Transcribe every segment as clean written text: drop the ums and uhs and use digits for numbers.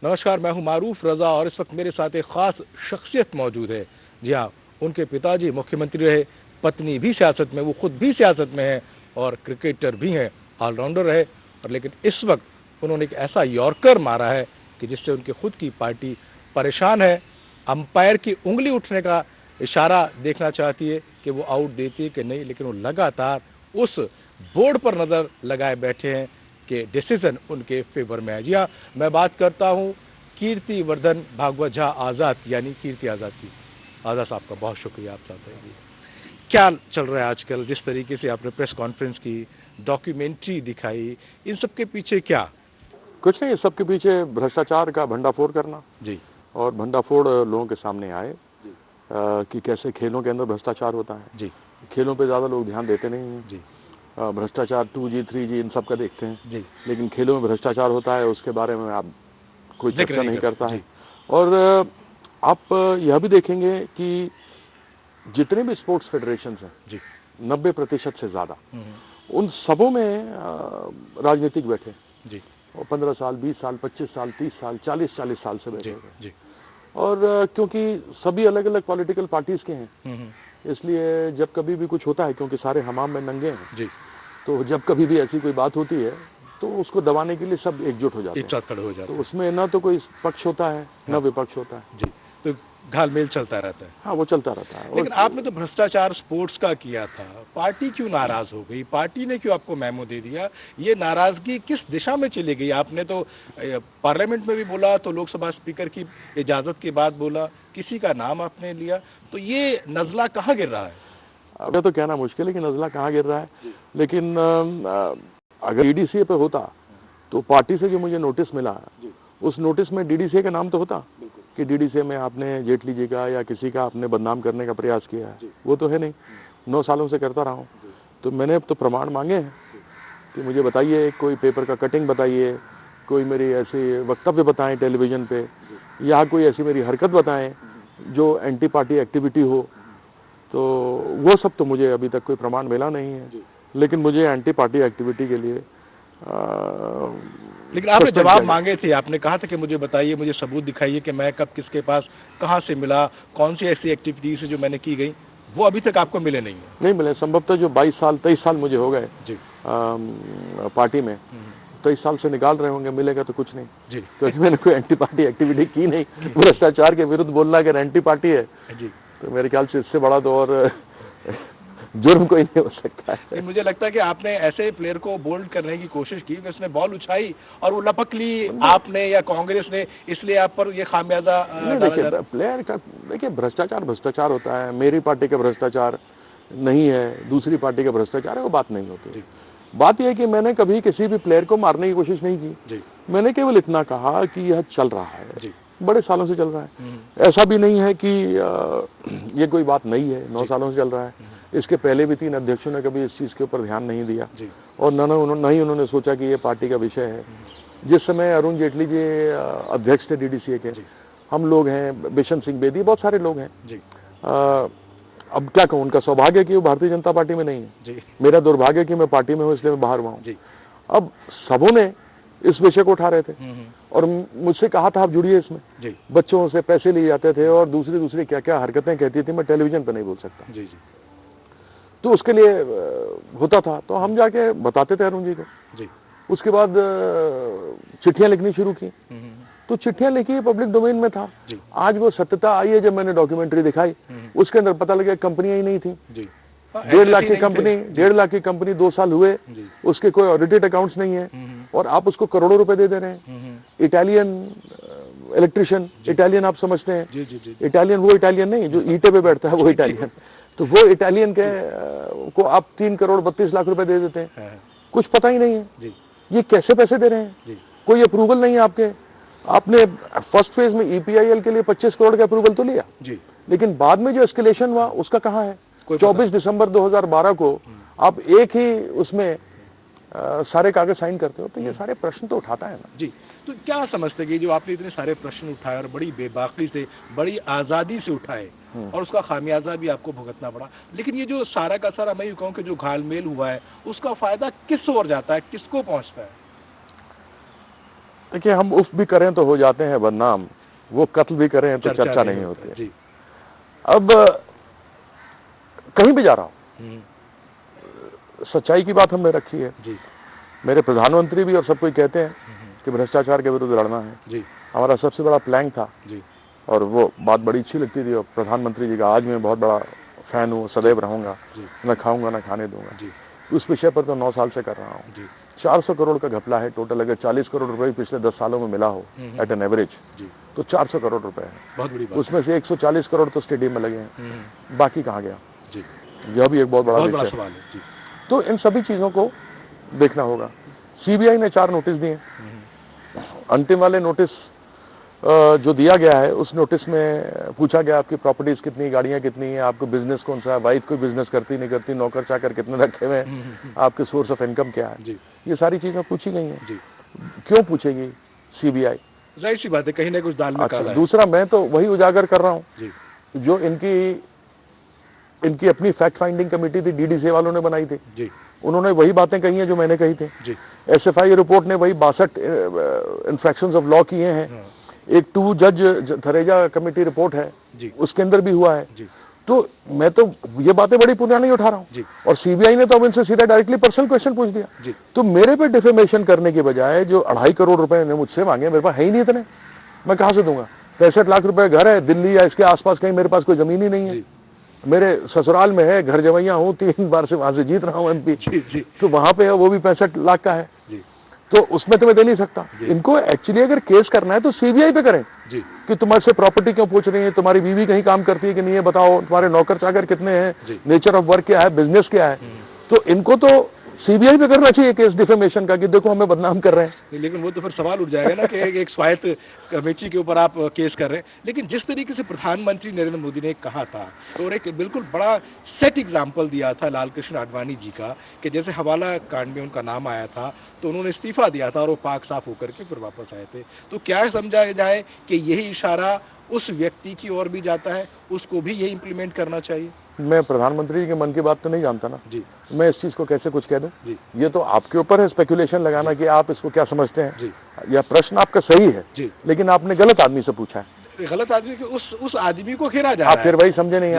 नमस्कार, मैं हूं मारूफ रजा और इस वक्त मेरे साथ एक खास शख्सियत मौजूद है। जी हाँ, उनके पिताजी मुख्यमंत्री रहे, पत्नी भी सियासत में, वो खुद भी सियासत में है और क्रिकेटर भी हैं, ऑलराउंडर रहे। और लेकिन इस वक्त उन्होंने एक ऐसा यॉर्कर मारा है कि जिससे उनकी खुद की पार्टी परेशान है। अंपायर की उंगली उठने का इशारा देखना चाहती है कि वो आउट देती है कि नहीं, लेकिन वो लगातार उस बोर्ड पर नजर लगाए बैठे हैं कि डिसीजन उनके फेवर में है। जी हाँ, मैं बात करता हूँ कीर्तिवर्धन भागवत झा आज़ाद, यानी कीर्ति आज़ाद की। आज़ाद साहब का बहुत शुक्रिया, आप साथ रहेंगे। क्या चल रहा है आजकल, जिस तरीके से आपने प्रेस कॉन्फ्रेंस की, डॉक्यूमेंट्री दिखाई, इन सब के पीछे क्या? कुछ नहीं, सबके पीछे भ्रष्टाचार का भंडाफोड़ करना जी। और भंडाफोड़ लोगों के सामने आए कि कैसे खेलों के अंदर भ्रष्टाचार होता है। जी। खेलों पे ज्यादा लोग ध्यान देते नहीं हैं। जी। भ्रष्टाचार 2G 3G इन सब का देखते हैं जी। लेकिन खेलों में भ्रष्टाचार होता है उसके बारे में आप कोई चर्चा नहीं करता है। जी। और आप यह भी देखेंगे कि जितने भी स्पोर्ट्स फेडरेशन हैं जी, 90% से ज्यादा उन सबों में राजनीतिक बैठे जी, और 15 साल 20 साल 25 साल 30 साल 40 साल से बैठे हुए। जी। और क्योंकि सभी अलग अलग पॉलिटिकल पार्टीज के हैं, इसलिए जब कभी भी कुछ होता है, क्योंकि सारे हमाम में नंगे हैं जी, तो जब कभी भी ऐसी कोई बात होती है तो उसको दबाने के लिए सब एकजुट हो जाते हैं, खड़े हो जाते तो उसमें ना तो कोई पक्ष होता है न विपक्ष होता है। जी, तो घालमेल चलता रहता है। हाँ, वो चलता रहता है। लेकिन आपने तो भ्रष्टाचार स्पोर्ट्स का किया था, पार्टी क्यों नाराज हो गई? पार्टी ने क्यों आपको मेमो दे दिया? ये नाराजगी किस दिशा में चली गई? आपने तो पार्लियामेंट में भी बोला, तो लोकसभा स्पीकर की इजाजत के बाद बोला, किसी का नाम आपने लिया, तो ये नजला कहाँ गिर रहा है? अब तो कहना मुश्किल है कि नजला कहाँ गिर रहा है, लेकिन अगर डीडीसीए पे होता तो पार्टी से जो मुझे नोटिस मिला उस नोटिस में डीडीसीए का नाम तो होता कि डीडीसीए में आपने जेटली जी का या किसी का आपने बदनाम करने का प्रयास किया है। वो तो है नहीं, 9 सालों से करता रहा हूँ। तो मैंने तो प्रमाण मांगे हैं कि मुझे बताइए, कोई पेपर का कटिंग बताइए, कोई मेरी ऐसे वक्तव्य बताएं टेलीविजन पे, या कोई ऐसी मेरी हरकत बताएं जो एंटी पार्टी एक्टिविटी हो। तो वो सब तो मुझे अभी तक कोई प्रमाण मिला नहीं है, लेकिन मुझे एंटी पार्टी एक्टिविटी के लिए लेकिन आपने जवाब मांगे थे, आपने कहा था कि मुझे बताइए, मुझे सबूत दिखाइए कि मैं कब किसके पास कहां से मिला, कौन सी ऐसी एक्टिविटीज है जो मैंने की गई। वो अभी तक आपको मिले नहीं है? नहीं मिले। संभवतः जो 22 साल 23 साल मुझे हो गए जी पार्टी में, 23 साल से निकाल रहे होंगे, मिलेगा तो कुछ नहीं जी, क्योंकि मैंने कोई एंटी पार्टी एक्टिविटी की नहीं। भ्रष्टाचार के विरुद्ध बोलना अगर एंटी पार्टी है जी, तो मेरे ख्याल से इससे बड़ा तो और जुर्म कोई नहीं हो सकता है। मुझे लगता है कि आपने ऐसे प्लेयर को बोल्ड करने की कोशिश की, उसने बॉल उछाई और वो लपक ली आपने या कांग्रेस ने, इसलिए आप पर ये खामियाजा। देखिए, प्लेयर का देखिए, भ्रष्टाचार होता है। मेरी पार्टी का भ्रष्टाचार नहीं है, दूसरी पार्टी का भ्रष्टाचार है, वो बात नहीं होती। बात यह है कि मैंने कभी किसी भी प्लेयर को मारने की कोशिश नहीं की। मैंने केवल इतना कहा कि यह चल रहा है, बड़े सालों से चल रहा है। ऐसा भी नहीं है कि ये कोई बात नहीं है, 9 सालों से चल रहा है। इसके पहले भी 3 अध्यक्षों ने कभी इस चीज के ऊपर ध्यान नहीं दिया और न ही उन्होंने सोचा कि ये पार्टी का विषय है। जिस समय अरुण जेटली जी अध्यक्ष थे डीडीसीए के, हम लोग हैं, बिशन सिंह बेदी, बहुत सारे लोग हैं। अब क्या कहूँ, उनका सौभाग्य कि वो भारतीय जनता पार्टी में नहीं है, मेरा दुर्भाग्य कि मैं पार्टी में हूँ, इसलिए मैं बाहर हुआ हूँ। अब सबों ने इस विषय को उठा रहे थे और मुझसे कहा था आप जुड़िए इसमें। बच्चों से पैसे लिए जाते थे और दूसरी क्या क्या हरकतें कहती थी, मैं टेलीविजन पर नहीं बोल सकता। तो उसके लिए होता था, तो हम जाके बताते थे अरुण जी को। उसके बाद चिट्ठियां लिखनी शुरू की, तो चिट्ठियां लिखी, पब्लिक डोमेन में था। आज वो सत्यता आई है जब मैंने डॉक्यूमेंट्री दिखाई, उसके अंदर पता लगा कंपनियां ही नहीं थी। 1.5 लाख की कंपनी, 1.5 लाख की कंपनी 2 साल हुए, उसके कोई ऑडिटेड अकाउंट्स नहीं है और आप उसको करोड़ों रुपए दे दे रहे हैं। इटालियन इलेक्ट्रिशियन, इटालियन आप समझते हैं, इटालियन वो इटालियन नहीं जो ईंटे पे बैठता है, वो इटालियन। तो वो इटालियन के को आप 3 करोड़ 32 लाख रुपए दे देते हैं, कुछ पता ही नहीं है ये कैसे पैसे दे रहे हैं, कोई अप्रूवल नहीं है आपके। आपने फर्स्ट फेज में ईपीआईएल के लिए 25 करोड़ का अप्रूवल तो लिया, लेकिन बाद में जो एस्केलेशन हुआ उसका कहाँ है? 24 दिसंबर 2012 को आप एक ही उसमें सारे कागज साइन करते हो, तो ये सारे प्रश्न तो उठाता है ना जी। तो क्या समझते कि जो आपने इतने सारे प्रश्न उठाए और बड़ी बेबाकी से, बड़ी आज़ादी से उठाए और उसका खामियाजा भी आपको भुगतना पड़ा, लेकिन ये जो सारा का सारा, मैं यूँ कहूँ कि जो घालमेल हुआ है, उसका फायदा किस ओर जाता है, किसको पहुँचता है? देखिए, हम उफ भी करें तो हो जाते हैं बदनाम, वो कत्ल भी करें तो चर्चा नहीं होती है। जी। अब कहीं भी जा रहा हूं, सच्चाई की बात हमने रखी है। जी। मेरे प्रधानमंत्री भी और सब कोई कहते हैं कि भ्रष्टाचार के विरुद्ध लड़ना है। जी। हमारा सबसे बड़ा प्लैंक था। जी। और वो बात बड़ी अच्छी लगती थी, और प्रधानमंत्री जी का आज मैं बहुत बड़ा फैन हूँ, सदैव रहूंगा। न खाऊंगा न खाने दूंगा। उस विषय पर तो 9 साल से कर रहा हूँ। 400 करोड़ का घपला है टोटल। अगर 40 करोड़ रुपए पिछले 10 सालों में मिला हो एट एन एवरेज, तो 400 करोड़ रुपए है। बहुत बड़ी बात। उसमें से 140 करोड़ तो स्टेडियम में लगे हैं, बाकी कहाँ गया? जी। यह भी एक बहुत बड़ा सवाल है। जी। तो इन सभी चीजों को देखना होगा। सीबीआई ने 4 नोटिस दिए। अंतिम वाले नोटिस जो दिया गया है, उस नोटिस में पूछा गया आपकी प्रॉपर्टीज कितनी, गाड़ियां कितनी हैं, आपको बिजनेस कौन सा है, वाइफ कोई बिजनेस करती नहीं करती, नौकर चाकर कितने रखे हुए हैं, आपके सोर्स ऑफ इनकम क्या है। ये सारी चीजें पूछी गई हैं। क्यों पूछेगी सीबीआई? जाहिर सी बात है, कहीं ना कुछ दाल में काला है। दूसरा, मैं तो वही उजागर कर रहा हूँ जो इनकी अपनी फैक्ट फाइंडिंग कमेटी थी, डीडीसी वालों ने बनाई थी। जी। उन्होंने वही बातें कही हैं जो मैंने कही थी। जी। एसएफआई रिपोर्ट ने वही 62 इन्फ्रैक्शंस ऑफ लॉ किए हैं। एक 2 जज थरेजा कमेटी रिपोर्ट है, उसके अंदर भी हुआ है। तो मैं तो ये बातें बड़ी पुरानी उठा रहा हूँ, और सीबीआई ने तो अब इनसे सीधा डायरेक्टली पर्सनल क्वेश्चन पूछ दिया। तो मेरे पे डिफेमेशन करने के बजाय जो 2.5 करोड़ रुपए ने मुझसे मांगे, मेरे पास है ही नहीं इतने, मैं कहां से दूंगा? 65 लाख रुपए घर है दिल्ली या इसके आसपास, कहीं मेरे पास कोई जमीन ही नहीं है। मेरे ससुराल में है, घर जवैया हूँ, 3 बार से वहां से जीत रहा हूँ एमपी, तो वहां पे है, वो भी 65 लाख का है। तो उसमें तो मैं दे नहीं सकता। इनको एक्चुअली अगर केस करना है तो सीबीआई पे करें कि तुम्हारे से प्रॉपर्टी क्यों पूछ रही है, तुम्हारी बीवी कहीं काम करती है कि नहीं है, बताओ, तुम्हारे नौकर चाकर कितने हैं, नेचर ऑफ वर्क क्या है, बिजनेस क्या है। तो इनको तो सीबीआई पे करना चाहिए केस डिफेमेशन का, कि देखो हमें बदनाम कर रहे हैं। लेकिन वो तो फिर सवाल उठ जाएगा ना कि एक स्वायत्त कमेटी के ऊपर आप केस कर रहे हैं। लेकिन जिस तरीके से प्रधानमंत्री नरेंद्र मोदी ने कहा था, और एक बिल्कुल बड़ा सेट एग्जाम्पल दिया था लाल कृष्ण आडवाणी जी का, कि जैसे हवाला कांड में उनका नाम आया था तो उन्होंने इस्तीफा दिया था और वो पाक साफ होकर के फिर वापस आए थे। तो क्या समझा जाए कि यही इशारा उस व्यक्ति की ओर भी जाता है, उसको भी यही इंप्लीमेंट करना चाहिए? मैं प्रधानमंत्री जी के मन की बात तो नहीं जानता ना जी। मैं इस चीज को कैसे कुछ कह दूं? ये तो आपके ऊपर है स्पेकुलेशन लगाना कि आप इसको क्या समझते हैं जी। या प्रश्न आपका सही है जी। लेकिन आपने गलत आदमी से पूछा है। गलत आदमी के उस आदमी को घेरा जा रहा है। आप फिर वही समझे नहीं।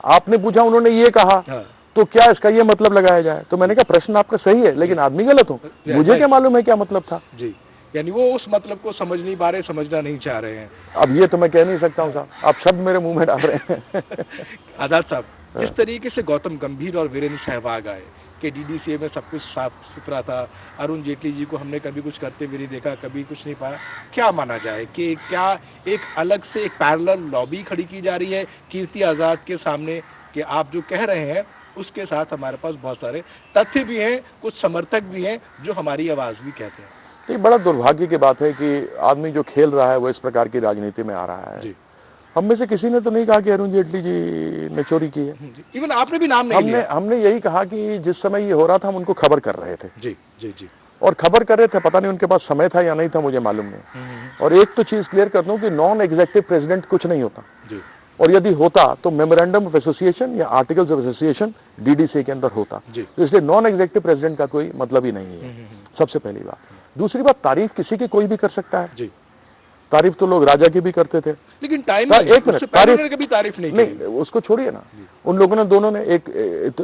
आपने पूछा, उन्होंने ये कहा, तो क्या इसका ये मतलब लगाया जाए? तो मैंने कहा प्रश्न आपका सही है, लेकिन आदमी गलत हो, मुझे क्या मालूम है क्या मतलब था जी। यानी वो उस मतलब को समझ नहीं पा रहे, समझना नहीं चाह रहे हैं। अब ये तो मैं कह नहीं सकता हूँ साहब, आप शब्द मेरे मुंह में डाल रहे हैं। आजाद साहब, जिस तरीके से गौतम गंभीर और वीरेंद्र सहवाग आए कि डीडीसीए में सब कुछ साफ सुथरा था, अरुण जेटली जी को हमने कभी कुछ करते हुए नहीं देखा, कभी कुछ नहीं पाया, क्या माना जाए कि क्या एक अलग से एक पैरेलल लॉबी खड़ी की जा रही है कीर्ति आजाद के सामने, कि आप जो कह रहे हैं उसके साथ हमारे पास बहुत सारे तथ्य भी हैं, कुछ समर्थक भी हैं जो हमारी आवाज भी कहते हैं? ये बड़ा दुर्भाग्य की बात है कि आदमी जो खेल रहा है वो इस प्रकार की राजनीति में आ रहा है। हम में से किसी ने तो नहीं कहा कि अरुण जेटली जी ने चोरी की है। इवन आपने भी नाम नहीं लिया। हमने यही कहा कि जिस समय ये हो रहा था हम उनको खबर कर रहे थे। जी जी जी। और खबर कर रहे थे, पता नहीं उनके पास समय था या नहीं था, मुझे मालूम नहीं। और एक तो चीज क्लियर कर दूं कि नॉन एग्जीक्यूटिव प्रेसिडेंट कुछ नहीं होता जी। और यदि होता तो मेमोरेंडम ऑफ एसोसिएशन या आर्टिकल्स ऑफ एसोसिएशन डीडीसी के अंदर होता। तो इसलिए नॉन एग्जीक्यूटिव प्रेसिडेंट का कोई मतलब ही नहीं है, सबसे पहली बात। दूसरी बात, तारीफ किसी की कोई भी कर सकता है जी। तारीफ तो लोग राजा की भी करते थे, लेकिन टाइम एक मिनट, कभी तारीफ नहीं उसको छोड़िए ना। उन लोगों ने, दोनों ने, एक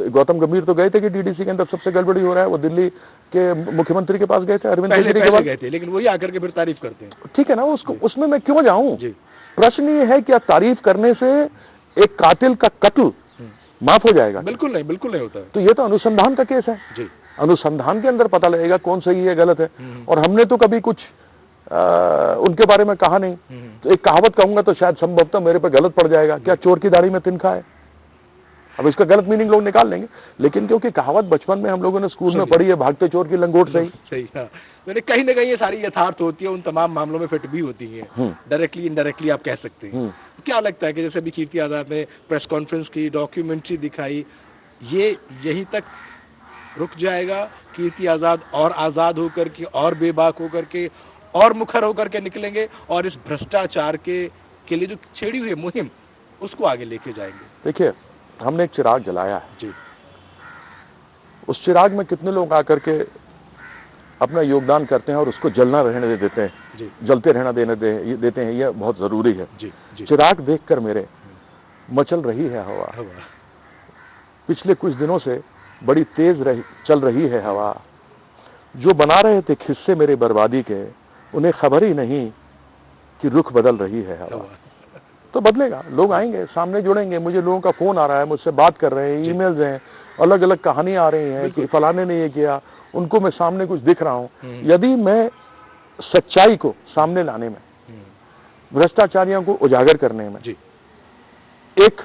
गौतम गंभीर तो गए थे कि डीडीसी के अंदर सबसे गड़बड़ी हो रहा है, वो दिल्ली के मुख्यमंत्री के पास गए थे, अरविंद केजरीवाल गए थे, लेकिन वही आकर के फिर तारीफ करते हैं। ठीक है ना, उसको उसमें मैं क्यों जाऊं? प्रश्न ये है क्या तारीफ करने से एक कातिल का कत्ल माफ हो जाएगा? बिल्कुल नहीं, बिल्कुल नहीं होता है। तो ये तो अनुसंधान का केस है जी। अनुसंधान के अंदर पता लगेगा कौन सही है गलत है। और हमने तो कभी कुछ उनके बारे में कहा नहीं। तो एक कहावत कहूंगा तो शायद संभवतः मेरे पे गलत पड़ जाएगा, क्या चोर की दाढ़ी में तिनका है? अब इसका गलत मीनिंग लोग निकाल लेंगे, लेकिन क्योंकि कहावत बचपन में हम लोगों ने स्कूल में पढ़ी है, भागते चोर की लंगोट सही। मैंने कहीं ना कहीं ये सारी यथार्थ होती है, उन तमाम मामलों में फिट भी होती है, डायरेक्टली इनडायरेक्टली आप कह सकते हैं। क्या लगता है कि जैसे अभी कीर्ति आजाद ने प्रेस कॉन्फ्रेंस की, डॉक्यूमेंट्री दिखाई, ये यहीं तक रुक जाएगा? कीर्ति आजाद और आजाद होकर के और बेबाक होकर के और मुखर होकर के निकलेंगे और इस भ्रष्टाचार के लिए जो छेड़ी हुई मुहिम उसको आगे लेके जाएंगे? देखिए, हमने एक चिराग जलाया है जी। उस चिराग में कितने लोग आकर के अपना योगदान करते हैं और उसको जलना रहने देते हैं, जलते रहना देते हैं, यह बहुत ज़रूरी है। चिराग देखकर मेरे मचल रही है हवा, पिछले कुछ दिनों से बड़ी तेज चल रही है हवा। जो बना रहे थे खिस्से मेरे बर्बादी के, उन्हें खबर ही नहीं कि रुख बदल रही है हवा। तो बदलेगा, लोग आएंगे, सामने जुड़ेंगे। मुझे लोगों का फोन आ रहा है, मुझसे बात कर रहे हैं, ईमेल्स हैं, अलग अलग कहानियां आ रही हैं कि फलाने ने ये किया, उनको मैं सामने कुछ दिख रहा हूं। यदि मैं सच्चाई को सामने लाने में, भ्रष्टाचारियों को उजागर करने में एक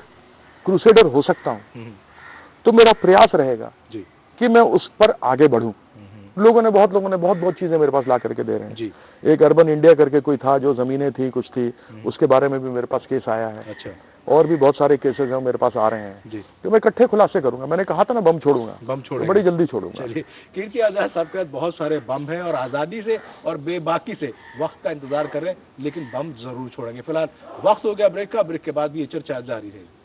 क्रूसेडर हो सकता हूं, तो मेरा प्रयास रहेगा कि मैं उस पर आगे बढ़ूं। बहुत लोगों ने बहुत चीजें मेरे पास ला करके दे रहे हैं। एक अर्बन इंडिया करके कोई था, जो जमीनें थी कुछ थी, उसके बारे में भी मेरे पास केस आया है। अच्छा। और भी बहुत सारे केसेस हैं मेरे पास आ रहे हैं, तो मैं इकट्ठे खुलासे करूंगा। मैंने कहा था ना, बम छोड़ूंगा, तो बड़ी जल्दी छोड़ूंगा। कीर्ति आजाद साहब के बहुत सारे बम है, और आजादी से और बेबाकी से वक्त का इंतजार कर रहे हैं, लेकिन बम जरूर छोड़ेंगे। फिलहाल वक्त हो गया ब्रेक का, ब्रेक के बाद भी ये चर्चा जारी रहेगी।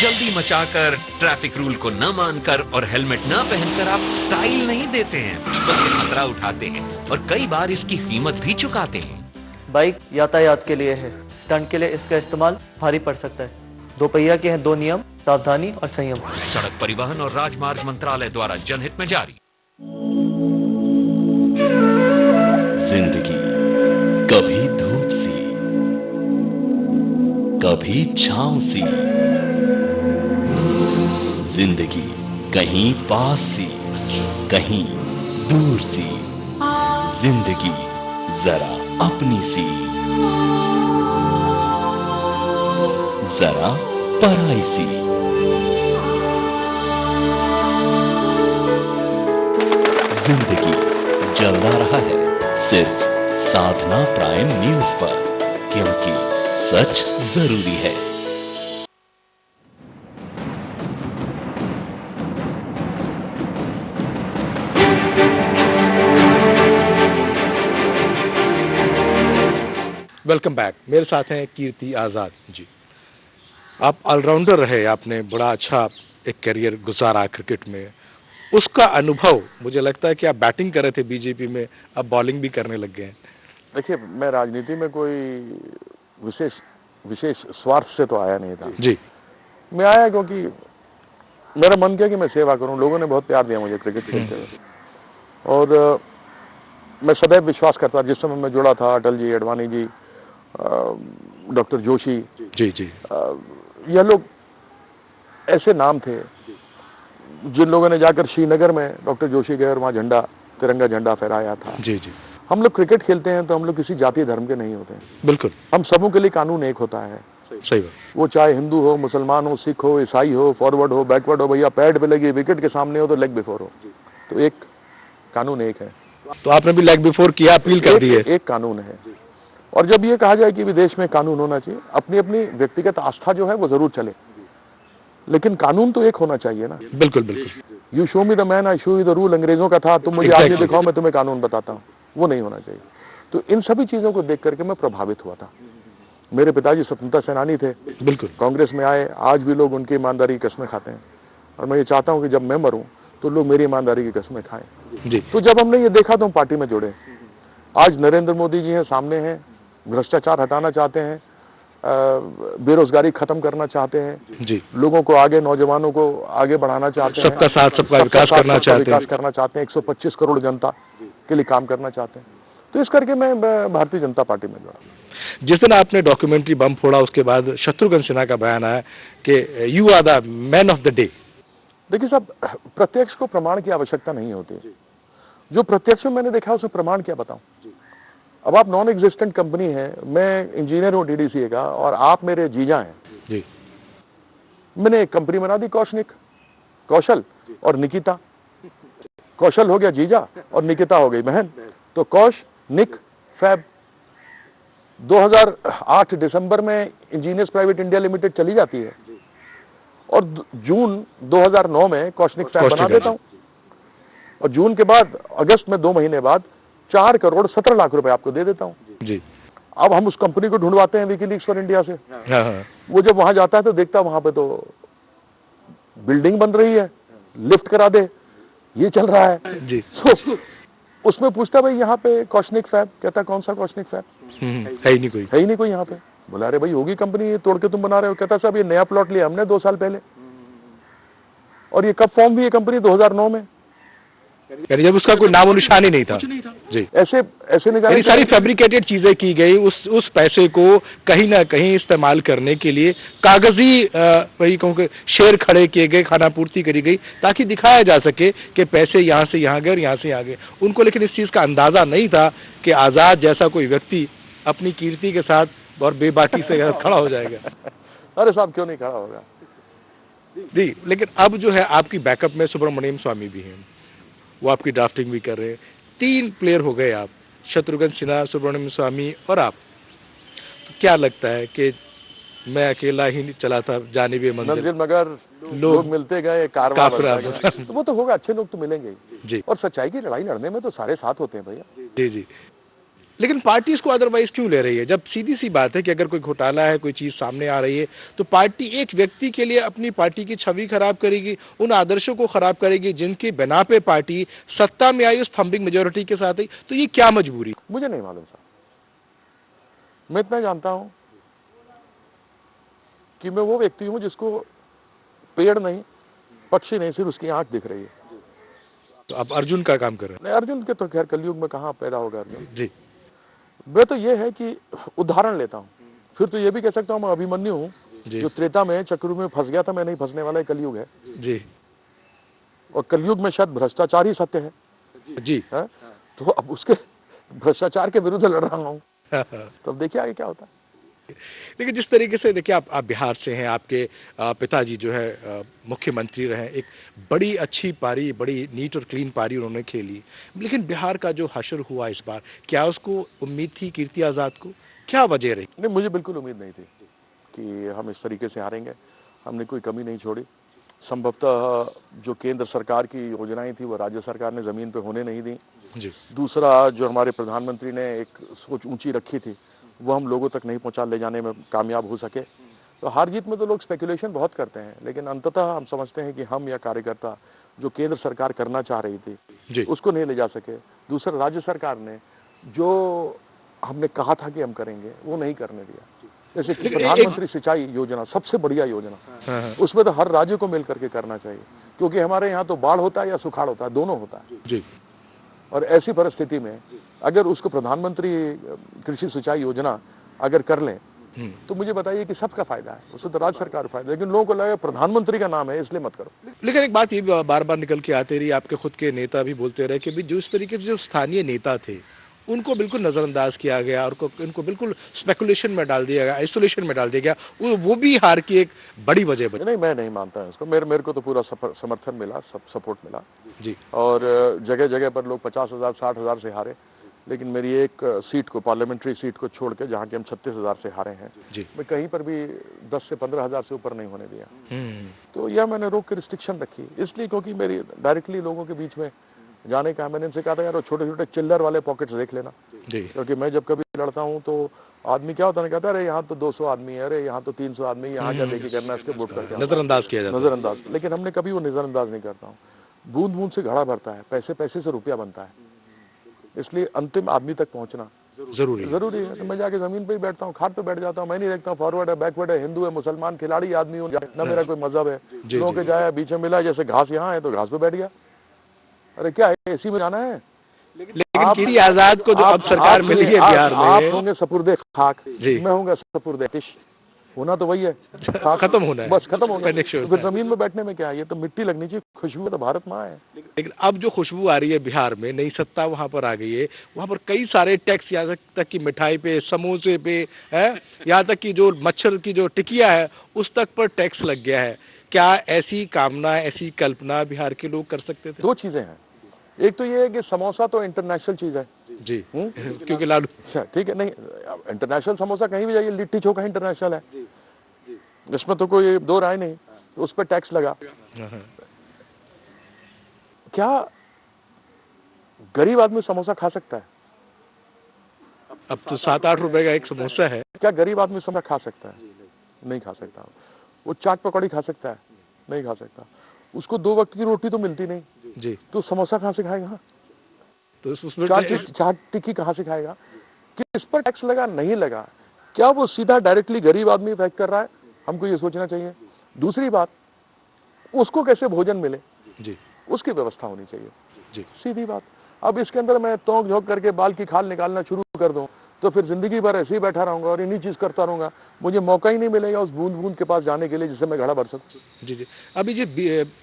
जल्दी मचाकर, ट्रैफिक रूल को न मानकर और हेलमेट न पहनकर आप स्टाइल नहीं देते हैं, बल्कि खतरा उठाते हैं और कई बार इसकी कीमत भी चुकाते हैं। बाइक यातायात के लिए है, स्टंट के लिए इसका इस्तेमाल भारी पड़ सकता है। दो पहिया के हैं दो नियम, सावधानी और संयम। सड़क परिवहन और राजमार्ग मंत्रालय द्वारा जनहित में जारी। जिंदगी कभी धूप सी, कभी छांव सी, जिंदगी कहीं पास सी, कहीं दूर सी, जिंदगी जरा अपनी सी, जरा पराई सी। जिंदगी चलता रहा है सिर्फ साधना प्राइम न्यूज पर, क्योंकि सच जरूरी है। Welcome back. मेरे साथ हैं कीर्ति आजाद जी। आप ऑलराउंडर रहे, आपने बड़ा अच्छा एक करियर गुजारा क्रिकेट में। उसका अनुभव, मुझे लगता है कि आप बैटिंग कर रहे थे बीजेपी में, अब बॉलिंग भी करने लग गए हैं। देखिए, मैं राजनीति में कोई विशेष स्वार्थ से तो आया नहीं था जी। मैं आया क्योंकि मेरा मन किया कि मैं सेवा करूं। लोगों ने बहुत प्यार दिया मुझे क्रिकेट खेलते हुए, और मैं सदैव विश्वास करता, जिस समय मैं जुड़ा था, अटल जी, अडवाणी जी, डॉक्टर जोशी जी, यह लोग ऐसे नाम थे जिन लोगों ने जाकर श्रीनगर में, डॉक्टर जोशी गए और वहाँ तिरंगा झंडा फहराया था। जी। हम लोग क्रिकेट खेलते हैं तो हम लोग किसी जाति धर्म के नहीं होते हैं। बिल्कुल। हम सबों के लिए कानून एक होता है। सही बात। वो चाहे हिंदू हो, मुसलमान हो, सिख हो, ईसाई हो, फॉरवर्ड हो, बैकवर्ड हो, भैया पैड पे लगी विकेट के सामने हो तो लेग बिफोर हो, तो एक कानून एक है। तो आपने भी लेग बिफोर किया, अपील कर दी है। एक कानून है। और जब ये कहा जाए कि विदेश में कानून होना चाहिए, अपनी अपनी व्यक्तिगत आस्था जो है वो जरूर चले, लेकिन कानून तो एक होना चाहिए ना। बिल्कुल। You show me the man, I show you the rule, अंग्रेजों का था, तुम मुझे आगे दिखाओ, मैं तुम्हें कानून बताता हूँ, वो नहीं होना चाहिए। तो इन सभी चीजों को देख करके मैं प्रभावित हुआ था। मेरे पिताजी स्वतंत्रता सेनानी थे, बिल्कुल, कांग्रेस में आए, आज भी लोग उनकी ईमानदारी की कस्में खाते हैं, और मैं ये चाहता हूँ कि जब मैं मरूं तो लोग मेरी ईमानदारी की कस्में खाएं। जी। तो जब हमने ये देखा तो हम पार्टी में जुड़े। आज नरेंद्र मोदी जी हैं सामने हैं, भ्रष्टाचार हटाना चाहते हैं, बेरोजगारी खत्म करना चाहते हैं जी, लोगों को आगे, नौजवानों को आगे बढ़ाना चाहते हैं, सबका साथ सबका विकास करना चाहते हैं, 125 करोड़ जनता के लिए काम करना चाहते हैं। तो इस करके मैं भारतीय जनता पार्टी में जुड़ा। जिस दिन आपने डॉक्यूमेंट्री बम फोड़ा, उसके बाद शत्रुघ्न सिन्हा का बयान आया कि you are the man of the day. देखिए साहब, प्रत्यक्ष को प्रमाण की आवश्यकता नहीं होती। जो प्रत्यक्ष में मैंने देखा उसे प्रमाण क्या बताऊं। अब आप नॉन एग्जिस्टेंट कंपनी है, मैं इंजीनियर हूं डीडीसीए का, और आप मेरे जीजा हैं जी। मैंने एक कंपनी बना दी, कौशल और निकिता। कौशल हो गया जीजा और निकिता हो गई बहन, तो कौश निक फैब। 2008 दिसंबर में इंजीनियर्स प्राइवेट इंडिया लिमिटेड चली जाती है। और जून 2009 में कॉस्टनिक फैब बना देता हूँ, और जून के बाद अगस्त में 2 महीने बाद 4 करोड़ 17 लाख रुपए आपको दे देता हूँ जी। अब हम उस कंपनी को ढूंढवाते हैं विकीलीक्स फॉर इंडिया से। हाँ। वो जब वहां जाता है तो देखता है वहां पे तो बिल्डिंग बन रही है, लिफ्ट करा दे, ये चल रहा है जी। तो उसमें पूछता भाई यहाँ पे कॉस्टनिक फैब, कहता कौन सा कॉस्टनिक फैब, है ही नहीं कोई। है ही नहीं कोई यहाँ पे। बोला अरे भाई होगी कंपनी, ये तोड़ के तुम बना रहे हो। कहता साहब ये नया प्लॉट लिया हमने 2 साल पहले, और ये कब फॉर्म हुई ये कंपनी, 2009 में। यानी जब उसका कोई नामो निशान ही नहीं था जी। ऐसे ऐसे यानी सारी फैब्रिकेटेड चीजें की गई, उस पैसे को कहीं ना कहीं इस्तेमाल करने के लिए कागजी वही कहूँ कि शेर खड़े किए गए, खानापूर्ति करी गई, ताकि दिखाया जा सके कि पैसे यहाँ से यहाँ गए और यहाँ से यहाँ गए। उनको लेकिन इस चीज का अंदाजा नहीं था कि आजाद जैसा कोई व्यक्ति अपनी कीर्ति के साथ और बेबाकी से खड़ा हो जाएगा। अरे साहब क्यों नहीं खड़ा होगा जी। लेकिन अब जो है आपकी बैकअप में सुब्रमण्यम स्वामी भी हैं, वो आपकी ड्राफ्टिंग भी कर रहे हैं। 3 प्लेयर हो गए आप, शत्रुघ्न सिन्हा, सुब्रमण्यम स्वामी और आप। तो क्या लगता है कि मैं अकेला ही चला था जानिबे मंजिल, मगर लोग मिलते गए, कारवां बढ़ता गया। तो वो तो होगा, अच्छे लोग तो मिलेंगे ही जी। और सच्चाई की लड़ाई लड़ने में तो सारे साथ होते हैं भैया। जी जी। लेकिन पार्टी इसको अदरवाइज क्यों ले रही है, जब सीधी सी बात है कि अगर कोई घोटाला है, कोई चीज सामने आ रही है, तो पार्टी एक व्यक्ति के लिए अपनी पार्टी की छवि खराब करेगी, उन आदर्शों को खराब करेगी जिनकी बिना पे पार्टी सत्ता में आई, उस थंबिंग मेजोरिटी के साथ आई। तो ये क्या मजबूरी? मुझे नहीं मालूम साहब। मैं इतना जानता हूं कि मैं वो व्यक्ति हूं जिसको पेड़ नहीं, पक्षी नहीं, सिर्फ उसकी आंख दिख रही है। तो आप अर्जुन का काम कर रहे हैं। नहीं, अर्जुन के तो खैर कलयुग में कहाँ पैदा होगा अर्जुन जी। मैं तो ये है कि उदाहरण लेता हूँ, फिर तो ये भी कह सकता हूँ मैं अभिमन्यु हूँ जो त्रेता में चक्रव्यूह में फंस गया था, मैं नहीं फंसने वाला, कलयुग है जी। और कलयुग में शायद भ्रष्टाचार ही सत्य है जी। है? तो अब उसके भ्रष्टाचार के विरुद्ध लड़ रहा हूँ, तो अब देखिए आगे क्या होता है। लेकिन जिस तरीके से देखिए आप बिहार से हैं, आपके पिताजी जो है मुख्यमंत्री रहे, एक बड़ी अच्छी पारी, बड़ी नीट और क्लीन पारी उन्होंने खेली। लेकिन बिहार का जो हशर हुआ इस बार, क्या उसको उम्मीद थी कीर्ति आजाद को? क्या वजह रही? नहीं, मुझे बिल्कुल उम्मीद नहीं थी कि हम इस तरीके से हारेंगे। हमने कोई कमी नहीं छोड़ी। संभवतः जो केंद्र सरकार की योजनाएं थी वो राज्य सरकार ने जमीन पे होने नहीं दी जी। दूसरा, जो हमारे प्रधानमंत्री ने एक सोच ऊंची रखी थी वो हम लोगों तक नहीं पहुंचा ले जाने में कामयाब हो सके। तो हार जीत में तो लोग स्पेकुलेशन बहुत करते हैं, लेकिन अंततः हम समझते हैं कि हम या कार्यकर्ता जो केंद्र सरकार करना चाह रही थी जी। उसको नहीं ले जा सके। दूसरा, राज्य सरकार ने जो हमने कहा था कि हम करेंगे वो नहीं करने दिया। जैसे कि प्रधानमंत्री सिंचाई योजना सबसे बढ़िया योजना, उसमें तो हर राज्य को मिल करके करना चाहिए, क्योंकि हमारे यहाँ तो बाढ़ होता है या सुखाड़ होता है, दोनों होता है जी। और ऐसी परिस्थिति में अगर उसको प्रधानमंत्री कृषि सिंचाई योजना अगर कर लें तो मुझे बताइए कि सबका फायदा है, उससे तो राज्य सरकार फायदा। लेकिन लोगों को लगा प्रधानमंत्री का नाम है इसलिए मत करो। लेकिन एक बात ये बार बार निकल के आती रही, आपके खुद के नेता भी बोलते रहे कि भी जो इस तरीके से जो स्थानीय नेता थे उनको बिल्कुल नजरअंदाज किया गया और उनको बिल्कुल स्पेकुलेशन में डाल दिया गया, आइसोलेशन में डाल दिया गया। वो भी हार की एक बड़ी वजह बनी। नहीं, मैं नहीं मानता इसको। मेरे को तो पूरा समर्थन मिला, सपोर्ट मिला जी। और जगह जगह पर लोग 50,000 60,000 से हारे, लेकिन मेरी एक सीट को, पार्लियामेंट्री सीट को छोड़ के जहाँ के हम 36,000 से हारे हैं जी। मैं कहीं पर भी 10 से 15,000 से ऊपर नहीं होने दिया। तो यह मैंने रोक के रिस्ट्रिक्शन रखी, इसलिए क्योंकि मेरी डायरेक्टली लोगों के बीच में जाने का, मैंने इनसे कहा था यार वो छोटे छोटे चिल्लर वाले पॉकेट्स देख लेना जी। क्योंकि मैं जब कभी लड़ता हूँ तो आदमी क्या होता है, कहता है अरे यहाँ तो 200 आदमी है, अरे यहाँ तो 300 आदमी, यहाँ क्या देखी करना, इसके वोट करके नजरअंदाज किया जाता है। नजरअंदाज। लेकिन हमने कभी वो नजरअंदाज नहीं करता हूँ। बूंद बूंद से घड़ा भरता है, पैसे पैसे से रुपया बनता है, इसलिए अंतिम आदमी तक पहुंचना जरूरी है। तो मैं जाके जमीन पे ही बैठता हूँ, खाट पे बैठ जाता हूँ। मैं नहीं देखता हूँ फॉरवर्ड है, बैकवर्ड है, हिंदू है, मुसलमान, खिलाड़ी आदमी हूँ, ना मेरा कोई मजहब है। लोगों के जाया बीच में मिला, जैसे घास यहाँ है तो घास पे बैठ गया। अरे क्या है, एसी में जाना है? लेकिन कीर्ति आजाद को जो अब सरकार मिली है बिहार में, आप होंगे सपुर्दे खाक, जी। मैं होंगे सपुर्दे आतिश। होना तो वही है, खत्म होना है, बस खत्म होना है। फिनिश होना तो फिर जमीन में बैठने में क्या है, ये तो मिट्टी लगनी चाहिए, खुशबू तो भारत माँ है। लेकिन अब जो खुशबू आ रही है बिहार में, नई सत्ता वहां पर आ गई है, वहां पर कई सारे टैक्स, यहाँ तक कि मिठाई पे, समोसे पे है, यहाँ तक कि जो मच्छर की जो टिकिया है उस तक पर टैक्स लग गया है। क्या ऐसी कामना, ऐसी कल्पना बिहार के लोग कर सकते थे? 2 चीजें हैं। एक तो ये है कि समोसा तो इंटरनेशनल चीज है जी, क्योंकि लाडू, ठीक है, नहीं इंटरनेशनल समोसा कहीं भी जाइए, लिट्टी चोखा इंटरनेशनल है, इसमें तो कोई 2 राय नहीं। तो उस पर टैक्स लगा। क्या गरीब आदमी समोसा खा सकता है? अब तो 7-8 रुपए का एक समोसा है। क्या गरीब आदमी समोसा खा सकता है? नहीं खा सकता। वो चाट पकौड़ी खा सकता है? नहीं खा सकता। उसको 2 वक्त की रोटी तो मिलती नहीं जी, तो समोसा कहाँ से खाएगा? तो उसमें चाट टिक्की कहाँ से खाएगा? किस पर टैक्स लगा? नहीं लगा। क्या वो सीधा डायरेक्टली गरीब आदमी इफेक्ट कर रहा है? हमको ये सोचना चाहिए। दूसरी बात, उसको कैसे भोजन मिले जी, उसकी व्यवस्था होनी चाहिए। जी, सीधी बात। अब इसके अंदर मैं तोंक झोंक करके बाल की खाल निकालना शुरू कर दूं तो फिर जिंदगी भर ऐसे ही बैठा रहूंगा और इन्हीं चीज करता रहूंगा। मुझे मौका ही नहीं मिलेगा उस बूंद बूंद के पास जाने के लिए जिससे मैं घड़ा भर सकूं। जी, जी। अभी जी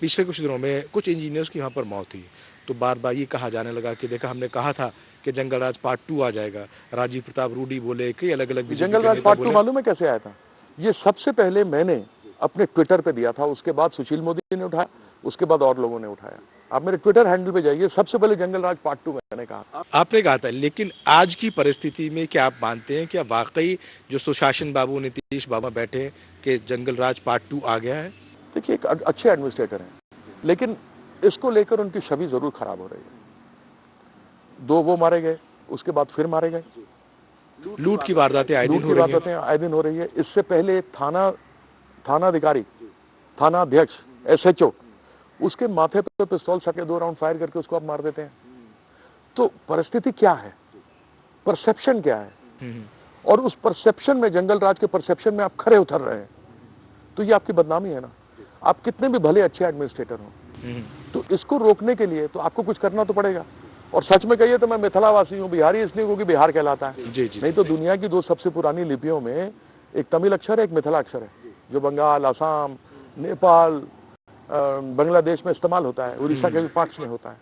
पिछले कुछ दिनों में कुछ इंजीनियर्स की यहाँ पर मौत हुई, तो बार-बार ये कहा जाने लगा कि देखा हमने कहा था कि जंगल राज पार्ट 2 आ जाएगा। राजीव प्रताप रूडी बोले, कई अलग-अलग बीजेपी जंगल के राज नेता पार्ट 2 बोले। मालूम है कैसे आया था? ये सबसे पहले मैंने अपने ट्विटर पे दिया था, उसके बाद सुशील मोदी ने उठाया, उसके बाद और लोगों ने उठाया। आप मेरे ट्विटर हैंडल पे जाइए, सबसे पहले जंगल राज पार्ट 2 मैंने कहा। आपने कहा था, लेकिन आज की परिस्थिति में क्या आप मानते हैं क्या वाकई जो सुशासन बाबू नीतीश बाबा बैठे कि जंगल राज पार्ट 2 आ गया है? देखिए, एक अच्छे एडमिनिस्ट्रेटर हैं, लेकिन इसको लेकर उनकी छवि जरूर खराब हो रही है। 2 वो मारे गए, उसके बाद फिर मारे गए। लूट की वारदातें आए दिन आए दिन हो रही है। इससे पहले थानाधिकारी, थाना अध्यक्ष, SHO, उसके माथे पे पिस्तौल सके 2 राउंड फायर करके उसको आप मार देते हैं। तो परिस्थिति क्या है? परसेप्शन क्या है? और उस परसेप्शन में, जंगल राज के परसेप्शन में आप खरे उतर रहे हैं, तो ये आपकी बदनामी है ना। आप कितने भी भले अच्छे एडमिनिस्ट्रेटर हो, तो इसको रोकने के लिए तो आपको कुछ करना तो पड़ेगा। और सच में कहिए तो मैं मिथिलावासी हूँ, बिहारी इसलिए क्योंकि बिहार कहलाता है। जी, जी। नहीं तो दुनिया की 2 सबसे पुरानी लिपियों में एक तमिल अक्षर है, एक मिथिला अक्षर है, जो बंगाल, असम, नेपाल, बांग्लादेश में इस्तेमाल होता है, उड़ीसा के भी पार्ट्स में होता है।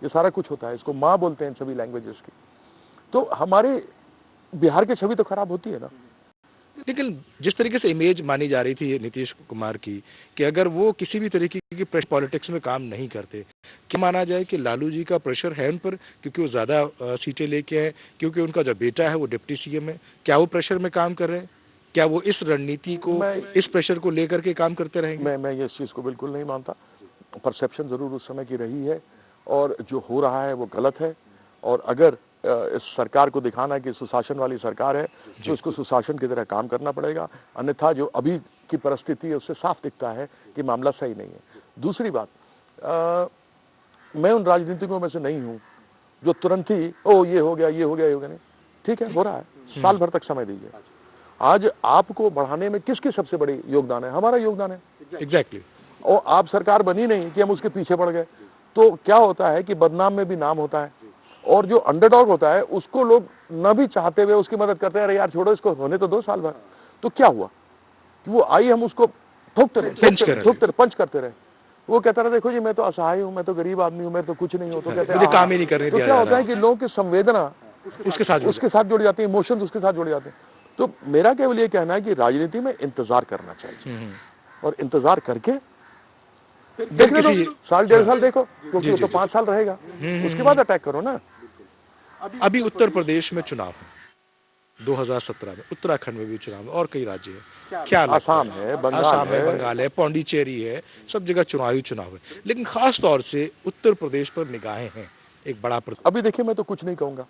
ये सारा कुछ होता है, इसको माँ बोलते हैं सभी लैंग्वेजेस की। तो हमारे बिहार की छवि तो खराब होती है ना। लेकिन जिस तरीके से इमेज मानी जा रही थी नीतीश कुमार की कि अगर वो किसी भी तरीके की पॉलिटिक्स में काम नहीं करते, क्या माना जाए कि लालू जी का प्रेशर है उन पर क्योंकि वो ज्यादा सीटें लेके आए, क्योंकि उनका जो बेटा है वो डिप्टी CM है? क्या वो प्रेशर में काम कर रहे हैं? क्या वो इस रणनीति को, इस प्रेशर को लेकर के काम करते रहेंगे? मैं इस चीज को बिल्कुल नहीं मानता। परसेप्शन जरूर उस समय की रही है और जो हो रहा है वो गलत है। और अगर इस सरकार को दिखाना है कि सुशासन वाली सरकार है तो इसको सुशासन की तरह काम करना पड़ेगा। अन्यथा जो अभी की परिस्थिति है उससे साफ दिखता है कि मामला सही नहीं है। दूसरी बात, मैं उन राजनीतिकों में से नहीं हूं जो तुरंत ही ये हो गया, ये हो गया, ये हो गया। नहीं, ठीक है, हो रहा है, साल भर तक समय दीजिए। आज आपको बढ़ाने में किसकी सबसे बड़ी योगदान है? हमारा योगदान है। एग्जैक्टली। और आप सरकार बनी नहीं कि हम उसके पीछे पड़ गए। तो क्या होता है कि बदनाम में भी नाम होता है, और जो अंडरडॉग होता है उसको लोग न भी चाहते हुए उसकी मदद करते हैं। अरे यार छोड़ो, इसको होने तो 2 साल भर। तो क्या हुआ कि वो आई, हम उसको ठोकते रहे, पंच करते रहे। वो कहता रहा, देखो जी मैं तो असहाय हूँ, मैं तो गरीब आदमी हूँ, मैं तो कुछ नहीं हूँ। तो कहते हैं काम ही नहीं करने तो दिया क्या जा होता रहा है कि लोगों की संवेदना उसके साथ जुड़ जाती है, इमोशंस उसके साथ जुड़ जाते हैं। तो मेरा केवल ये कहना है कि राजनीति में इंतजार करना चाहिए, और इंतजार करके देखने दो, 1.5 साल देखो, क्योंकि वो तो 5 साल रहेगा, उसके बाद अटैक करो ना। अभी उत्तर प्रदेश में चुनाव है, 2017 में उत्तराखंड में भी चुनाव है और कई राज्य है। क्या आसाम है, बंगाल है, पौंडीचेरी है, सब जगह चुनाव है। लेकिन खास तौर से उत्तर प्रदेश पर निगाहें हैं, एक बड़ा अभी देखिए, मैं तो कुछ नहीं कहूंगा,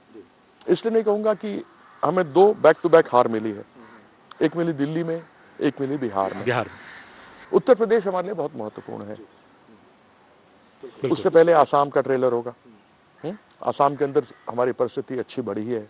इसलिए नहीं कहूंगा कि हमें 2 बैक टू बैक हार मिली है। एक मिली दिल्ली में, एक मिली बिहार में। उत्तर प्रदेश हमारे लिए बहुत महत्वपूर्ण है। उससे पहले आसाम का ट्रेलर होगा। आसाम के अंदर हमारी परिस्थिति अच्छी बढ़ी है,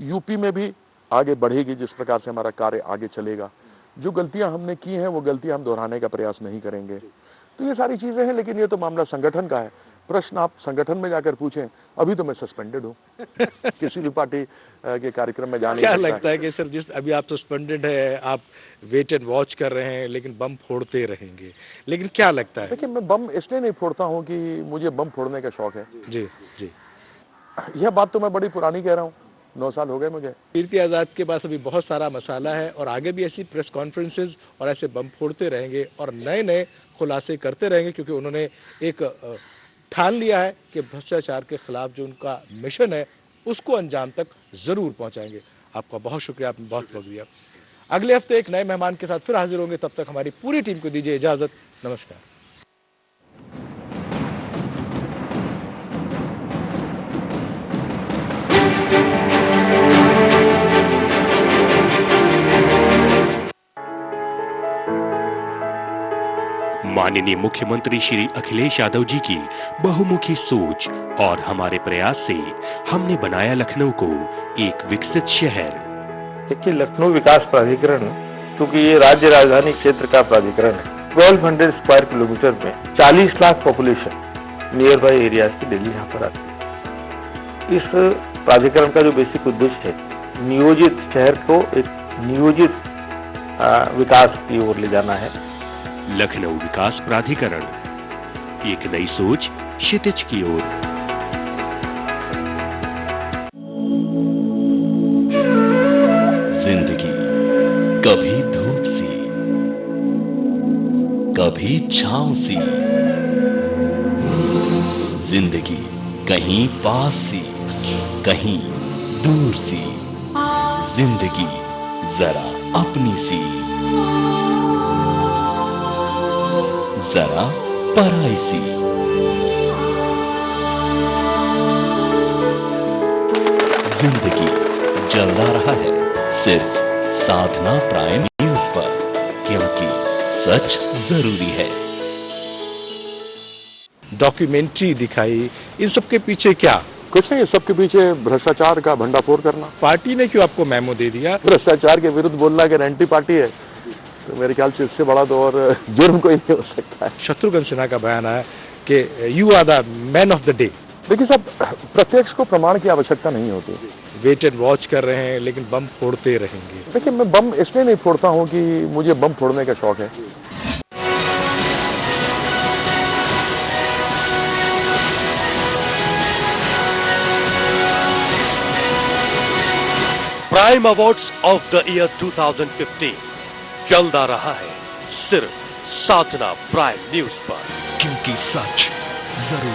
यूपी में भी आगे बढ़ेगी जिस प्रकार से हमारा कार्य आगे चलेगा। जो गलतियां हमने की हैं वो गलतियां हम दोहराने का प्रयास नहीं करेंगे। तो ये सारी चीजें हैं, लेकिन ये तो मामला संगठन का है। प्रश्न आप संगठन में जाकर पूछें। अभी तो मैं सस्पेंडेड हूँ किसी भी पार्टी के कार्यक्रम में जाने। क्या लगता है कि सर, जिस अभी आप सस्पेंडेड है, आप वेट एंड वॉच कर रहे हैं, लेकिन बम फोड़ते रहेंगे, लेकिन क्या लगता है? देखिए, मैं बम इसलिए नहीं फोड़ता हूँ कि मुझे बम फोड़ने का शौक है। जी जी, यह बात तो मैं बड़ी पुरानी कह रहा हूँ, 9 साल हो गए मुझे। कीर्ति आजाद के पास अभी बहुत सारा मसाला है और आगे भी ऐसी प्रेस कॉन्फ्रेंसेज और ऐसे बम फोड़ते रहेंगे और नए नए खुलासे करते रहेंगे, क्योंकि उन्होंने एक ठान लिया है कि भ्रष्टाचार के खिलाफ जो उनका मिशन है उसको अंजाम तक जरूर पहुंचाएंगे। आपका बहुत शुक्रिया, आपने बहुत वक्त दिया। अगले हफ्ते एक नए मेहमान के साथ फिर हाजिर होंगे। तब तक हमारी पूरी टीम को दीजिए इजाजत। नमस्कार। माननीय मुख्यमंत्री श्री अखिलेश यादव जी की बहुमुखी सोच और हमारे प्रयास से हमने बनाया लखनऊ को एक विकसित शहर। देखिए, लखनऊ विकास प्राधिकरण क्योंकि ये राज्य राजधानी क्षेत्र का प्राधिकरण है, 1200 स्क्वायर किलोमीटर में 40 lakh population near by areas की दिल्ली यहाँ पर आती है। इस प्राधिकरण का जो बेसिक उद्देश्य है, नियोजित शहर को एक नियोजित विकास की ओर ले जाना है। लखनऊ विकास प्राधिकरण, एक नई सोच क्षितिज की ओर। जिंदगी कभी धूप सी, कभी छांव सी, जिंदगी कहीं पास सी, कहीं दूर सी, जिंदगी जरा अपनी सी, जरा पराई सी। जिंदगी जलता रहा है सिर्फ साधना प्राइम न्यूज पर, क्योंकि सच जरूरी है। डॉक्यूमेंट्री दिखाई, इन सब के पीछे क्या? कुछ नहीं, सबके पीछे भ्रष्टाचार का भंडाफोड़ करना। पार्टी ने क्यों आपको मेमो दे दिया? भ्रष्टाचार के विरुद्ध बोलना अगर एंटी पार्टी है तो मेरे ख्याल से इससे बड़ा तो और जुर्म कोई नहीं हो सकता है। शत्रुघ्न सिन्हा का बयान है कि you are the man of the day. देखिए साहब, प्रत्यक्ष को प्रमाण की आवश्यकता नहीं होती। वेट एंड वॉच कर रहे हैं, लेकिन बम फोड़ते रहेंगे। देखिए, मैं बम इसलिए नहीं फोड़ता हूँ कि मुझे बम फोड़ने का शौक है। Prime awards of the year 2015 चलता रहा है सिर्फ साधना प्राइम न्यूज पर, क्योंकि सच जरूरी